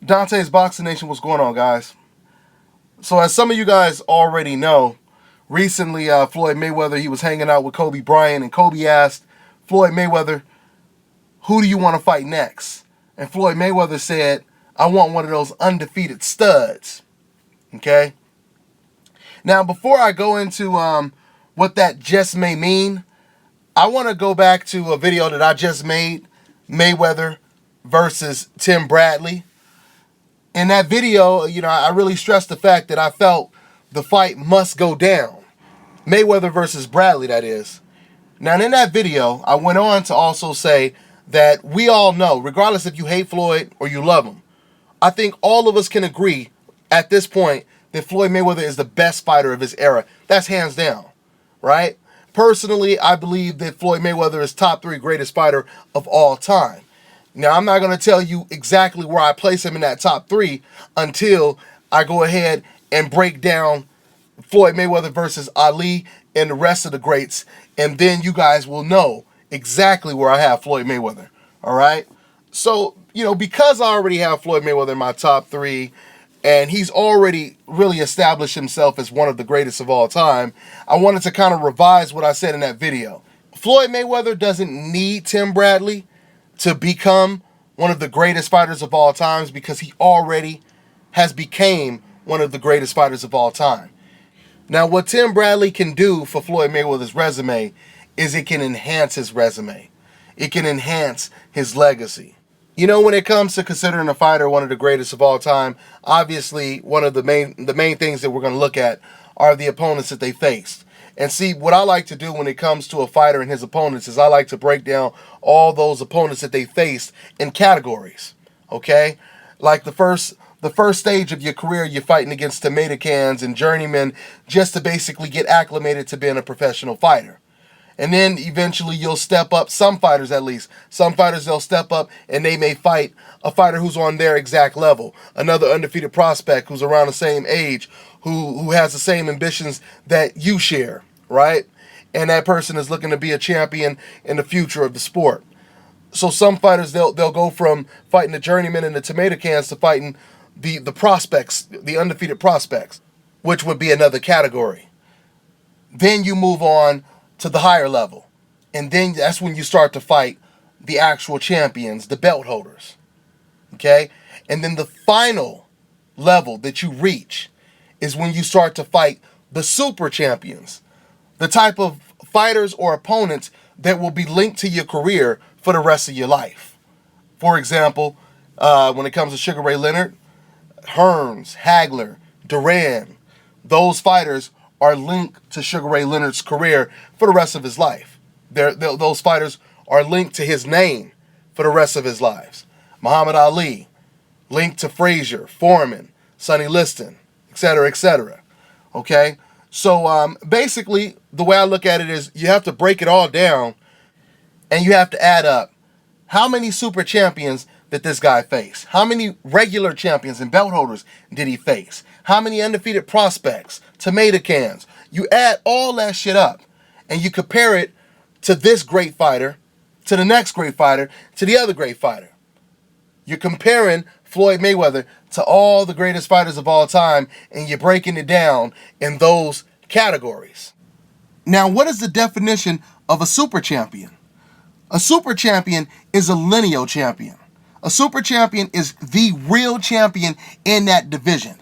Dante's Boxing Nation, what's going on, guys? So as some of you guys already know, recently Floyd Mayweather, he was hanging out with Kobe Bryant, and Kobe asked Floyd Mayweather, who do you want to fight next? And Floyd Mayweather said, I want one of those undefeated studs. Okay? Now, before I go into what that just may mean, I want to go back to a video that I just made, Mayweather versus Tim Bradley. In that video, I really stressed the fact that I felt the fight must go down. Mayweather versus Bradley, that is. Now, in that video, I went on to also say that we all know, regardless if you hate Floyd or you love him, I think all of us can agree at this point that Floyd Mayweather is the best fighter of his era. That's hands down, right? Personally, I believe that Floyd Mayweather is top 3 greatest fighter of all time. Now, I'm not going to tell you exactly where I place him in that top 3 until I go ahead and break down Floyd Mayweather versus Ali and the rest of the greats, and then you guys will know exactly where I have Floyd Mayweather, all right? So, because I already have Floyd Mayweather in my top 3, and he's already really established himself as one of the greatest of all time, I wanted to kind of revise what I said in that video. Floyd Mayweather doesn't need Tim Bradley to become one of the greatest fighters of all times, because he already has became one of the greatest fighters of all time. Now, what Tim Bradley can do for Floyd Mayweather's resume is it can enhance his resume. It can enhance his legacy. When it comes to considering a fighter one of the greatest of all time, obviously one of the main things that we're going to look at are the opponents that they faced. And see, what I like to do when it comes to a fighter and his opponents is I like to break down all those opponents that they faced in categories, okay? Like the first stage of your career, you're fighting against tomato cans and journeymen just to basically get acclimated to being a professional fighter. And then eventually you'll step up, some fighters at least. Some fighters, they'll step up and they may fight a fighter who's on their exact level. Another undefeated prospect who's around the same age, who has the same ambitions that you share, right? And that person is looking to be a champion in the future of the sport. So some fighters, they'll go from fighting the journeyman and the tomato cans to fighting the prospects, the undefeated prospects, which would be another category. Then you move on to the higher level. And then that's when you start to fight the actual champions, the belt holders. Okay? And then the final level that you reach is when you start to fight the super champions, the type of fighters or opponents that will be linked to your career for the rest of your life. For example, when it comes to Sugar Ray Leonard, Hearns, Hagler, Duran, those fighters are linked to Sugar Ray Leonard's career for the rest of his life. Those fighters are linked to his name for the rest of his lives. Muhammad Ali, linked to Frazier, Foreman, Sonny Liston, etc., etc. Okay? So basically, the way I look at it is you have to break it all down and you have to add up how many super champions did this guy face? How many regular champions and belt holders did he face? How many undefeated prospects, tomato cans? You add all that shit up and you compare it to this great fighter, to the next great fighter, to the other great fighter. You're comparing Floyd Mayweather to all the greatest fighters of all time, and you're breaking it down in those categories. Now, what is the definition of a super champion? A super champion is a lineal champion. A super champion is the real champion in that division.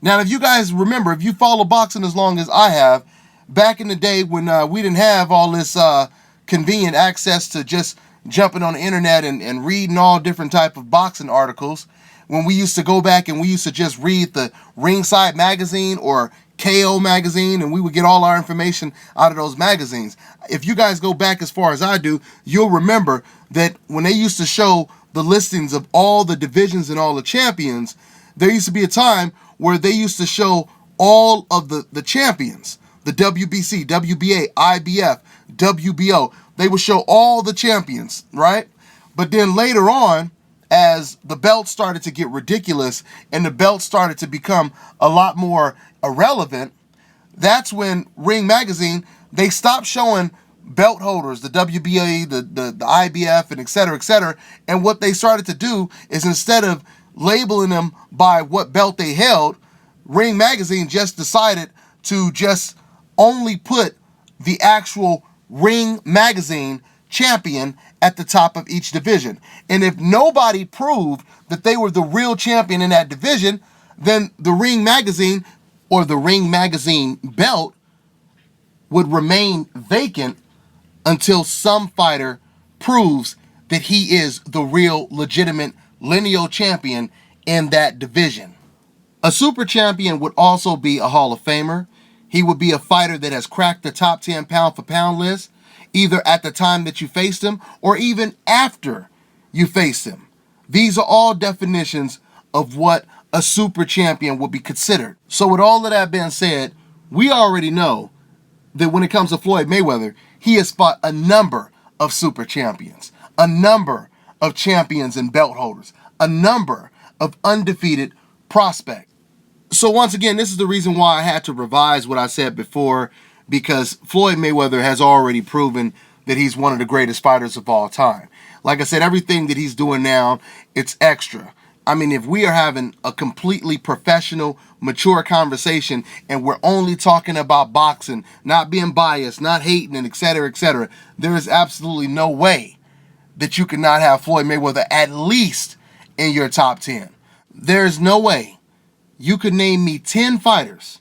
Now, if you guys remember, if you follow boxing as long as I have, back in the day when we didn't have all this convenient access to just jumping on the internet and reading all different type of boxing articles, when we used to go back and we used to just read the Ringside magazine or KO magazine, and we would get all our information out of those magazines. If you guys go back as far as I do, you'll remember that when they used to show the listings of all the divisions and all the champions, there used to be a time where they used to show all of the champions, the WBC, WBA, IBF, WBO. They would show all the champions, right? But then later on, as the belts started to get ridiculous and the belts started to become a lot more irrelevant, that's when Ring Magazine, they stopped showing belt holders, the WBA, the IBF, and et cetera, and what they started to do is, instead of labeling them by what belt they held, Ring Magazine just decided to just only put the actual Ring Magazine champion at the top of each division. And if nobody proved that they were the real champion in that division, then the Ring Magazine or the Ring Magazine belt would remain vacant until some fighter proves that he is the real legitimate lineal champion in that division. A super champion would also be a Hall of Famer. He would be a fighter that has cracked the top 10 pound for pound list, either at the time that you faced him or even after you faced him. These are all definitions of what a super champion would be considered. So with all of that being said, we already know that when it comes to Floyd Mayweather, he has fought a number of super champions, a number of champions and belt holders, a number of undefeated prospects. So once again, this is the reason why I had to revise what I said before, because Floyd Mayweather has already proven that he's one of the greatest fighters of all time. Like I said, everything that he's doing now, it's extra. I mean, if we are having a completely professional, mature conversation and we're only talking about boxing, not being biased, not hating, and etc., there is absolutely no way that you cannot have Floyd Mayweather at least in your top 10. There's no way you could name me 10 fighters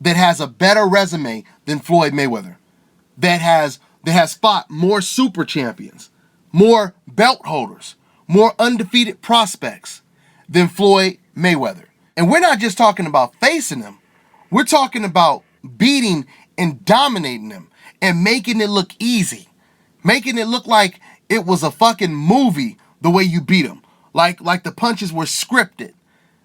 that has a better resume than Floyd Mayweather, that has fought more super champions, more belt holders, more undefeated prospects than Floyd Mayweather. And we're not just talking about facing him. We're talking about beating and dominating him and making it look easy. Making it look like it was a fucking movie the way you beat him. Like the punches were scripted.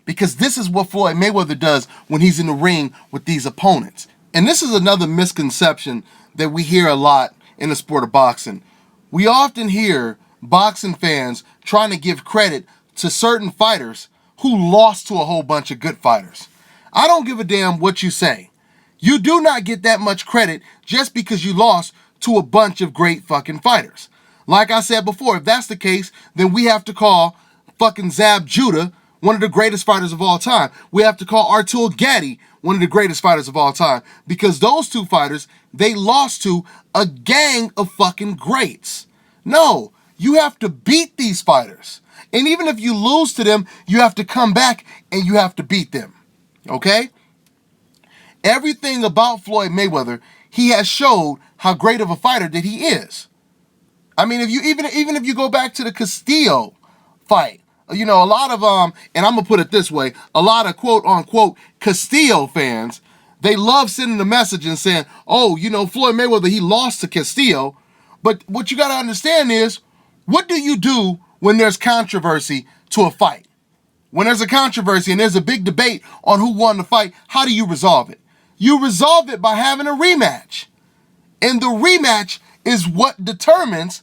Because this is what Floyd Mayweather does when he's in the ring with these opponents. And this is another misconception that we hear a lot in the sport of boxing. We often hear boxing fans trying to give credit to certain fighters who lost to a whole bunch of good fighters. I don't give a damn what you say. You do not get that much credit just because you lost to a bunch of great fucking fighters. Like I said before, if that's the case, then we have to call fucking Zab Judah one of the greatest fighters of all time. We have to call Artur Gatti one of the greatest fighters of all time, because those two fighters, they lost to a gang of fucking greats. No, you have to beat these fighters. And even if you lose to them, you have to come back and you have to beat them. Okay? Everything about Floyd Mayweather, he has showed how great of a fighter that he is. I mean, if you even if you go back to the Castillo fight, you know, a lot of and I'm gonna put it this way, a lot of quote unquote Castillo fans, they love sending a message and saying, oh, you know, Floyd Mayweather, he lost to Castillo. But what you gotta understand is, what do you do when there's controversy to a fight? When there's a controversy and there's a big debate on who won the fight, how do you resolve it? You resolve it by having a rematch. And the rematch is what determines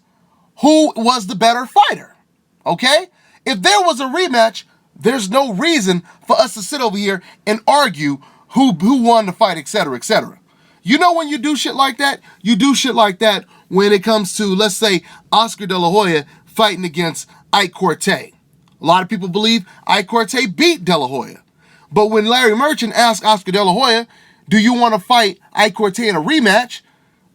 who was the better fighter. Okay? If there was a rematch, there's no reason for us to sit over here and argue who won the fight, etc. You know when you do shit like that? You do shit like that when it comes to, let's say, Oscar De La Hoya fighting against Ike Cortez. A lot of people believe Ike Cortez beat De La Hoya. But when Larry Merchant asked Oscar De La Hoya, do you want to fight Ike Cortez in a rematch?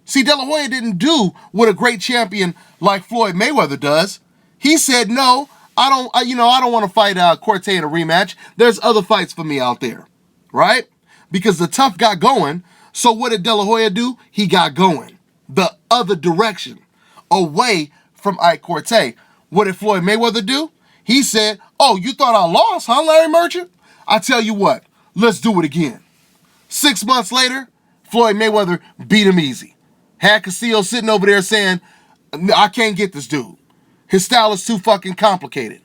See, De La Hoya didn't do what a great champion like Floyd Mayweather does. He said, no, I don't want to fight Cortez in a rematch. There's other fights for me out there, right? Because the tough got going. So what did De La Hoya do? He got going the other direction, away from Ike Cortez. What did Floyd Mayweather do? He said, oh, you thought I lost, huh, Larry Merchant? I tell you what, let's do it again. 6 months later, Floyd Mayweather beat him easy. Had Castillo sitting over there saying, I can't get this dude. His style is too fucking complicated.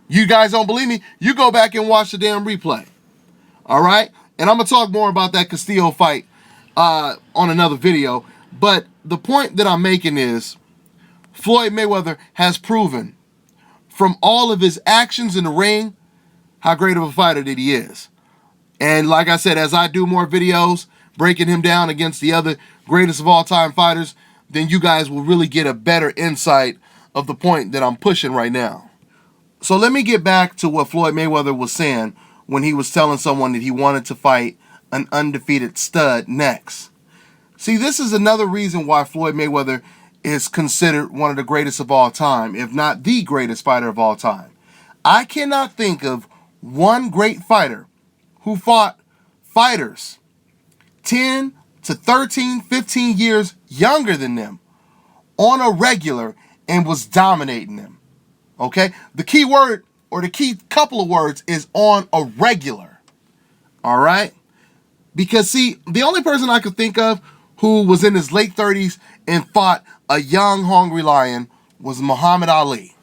You guys don't believe me? You go back and watch the damn replay. All right? And I'm going to talk more about that Castillo fight on another video. But the point that I'm making is, Floyd Mayweather has proven from all of his actions in the ring how great of a fighter that he is. And like I said, as I do more videos breaking him down against the other greatest of all time fighters, then you guys will really get a better insight of the point that I'm pushing right now. So let me get back to what Floyd Mayweather was saying when he was telling someone that he wanted to fight an undefeated stud next. See, this is another reason why Floyd Mayweather is considered one of the greatest of all time, if not the greatest fighter of all time. I cannot think of one great fighter who fought fighters 10 to 13, 15 years younger than them on a regular and was dominating them. Okay? The key word, or the key couple of words, is on a regular. All right? Because, see, the only person I could think of who was in his late 30s and fought a young, hungry lion was Muhammad Ali.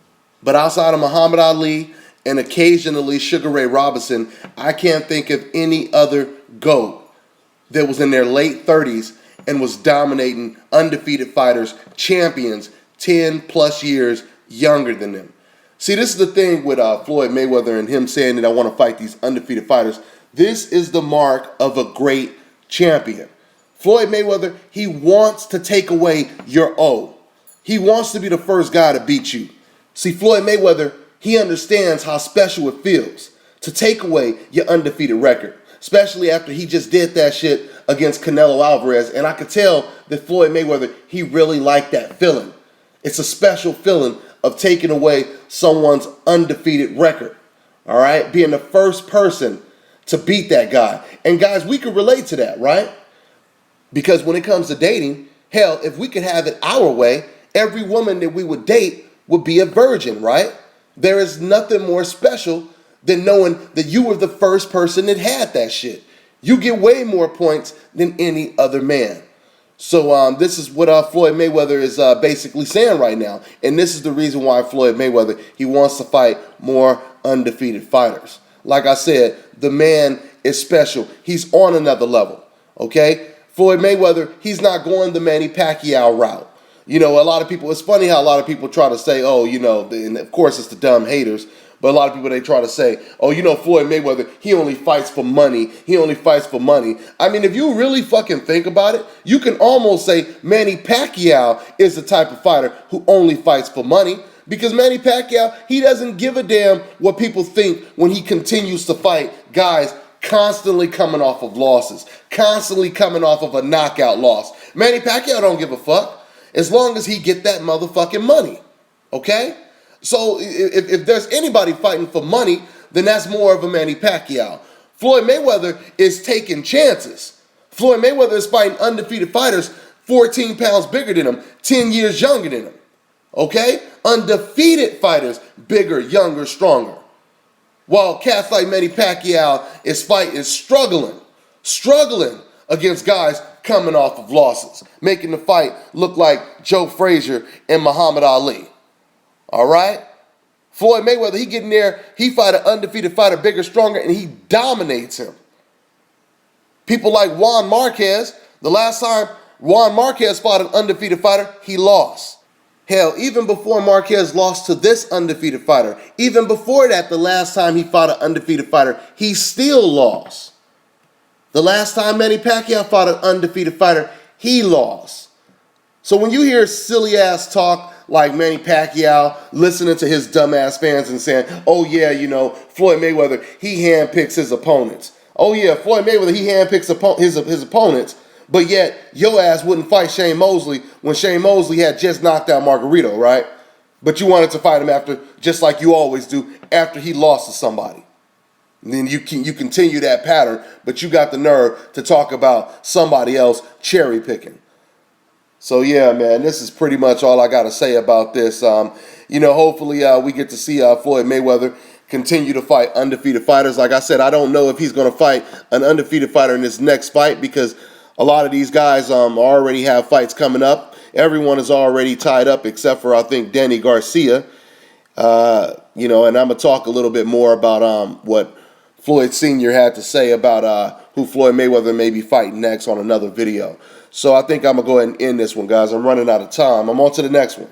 But outside of Muhammad Ali and occasionally Sugar Ray Robinson, I can't think of any other GOAT that was in their late 30s and was dominating undefeated fighters, champions, 10 plus years younger than them. See, this is the thing with Floyd Mayweather and him saying that I want to fight these undefeated fighters. This is the mark of a great champion. Floyd Mayweather, he wants to take away your O. He wants to be the first guy to beat you. See, Floyd Mayweather, he understands how special it feels to take away your undefeated record, especially after he just did that shit against Canelo Alvarez. And I could tell that Floyd Mayweather, he really liked that feeling. It's a special feeling of taking away someone's undefeated record, all right? Being the first person to beat that guy. And guys, we can relate to that, right? Because when it comes to dating, hell, if we could have it our way, every woman that we would date would be a virgin, right? There is nothing more special than knowing that you were the first person that had that shit. You get way more points than any other man. So this is what Floyd Mayweather is basically saying right now. And this is the reason why Floyd Mayweather, he wants to fight more undefeated fighters. Like I said, the man is special. He's on another level, okay? Floyd Mayweather, he's not going the Manny Pacquiao route. You know, a lot of people, it's funny how a lot of people try to say, oh, you know, and of course it's the dumb haters, but a lot of people, they try to say, oh, you know, Floyd Mayweather, he only fights for money. He only fights for money. I mean, if you really fucking think about it, you can almost say Manny Pacquiao is the type of fighter who only fights for money, because Manny Pacquiao, he doesn't give a damn what people think when he continues to fight guys constantly coming off of losses, constantly coming off of a knockout loss. Manny Pacquiao don't give a fuck as long as he get that motherfucking money, okay? So if there's anybody fighting for money, then that's more of a Manny Pacquiao. Floyd Mayweather is taking chances. Floyd Mayweather is fighting undefeated fighters 14 pounds bigger than him, 10 years younger than him, okay? Undefeated fighters, bigger, younger, stronger. While cats like Manny Pacquiao is struggling against guys coming off of losses, making the fight look like Joe Frazier and Muhammad Ali. All right? Floyd Mayweather, he get in there, he fight an undefeated fighter, bigger, stronger, and he dominates him. People like Juan Marquez, the last time Juan Marquez fought an undefeated fighter, he lost. Hell, even before Marquez lost to this undefeated fighter, even before that, the last time he fought an undefeated fighter, he still lost. The last time Manny Pacquiao fought an undefeated fighter, he lost. So when you hear silly ass talk like Manny Pacquiao listening to his dumbass fans and saying, oh yeah, you know, Floyd Mayweather, he handpicks his opponents. Oh yeah, Floyd Mayweather, he handpicks his opponents. But yet, your ass wouldn't fight Shane Mosley when Shane Mosley had just knocked out Margarito, right? But you wanted to fight him after, just like you always do, after he lost to somebody. And then you continue that pattern, but you got the nerve to talk about somebody else cherry picking. So yeah, man, this is pretty much all I got to say about this. You know, hopefully we get to see Floyd Mayweather continue to fight undefeated fighters. Like I said, I don't know if he's going to fight an undefeated fighter in this next fight, because a lot of these guys already have fights coming up. Everyone is already tied up except for, I think, Danny Garcia. You know, and I'm going to talk a little bit more about what Floyd Sr. had to say about who Floyd Mayweather may be fighting next on another video. So I think I'm going to go ahead and end this one, guys. I'm running out of time. I'm on to the next one.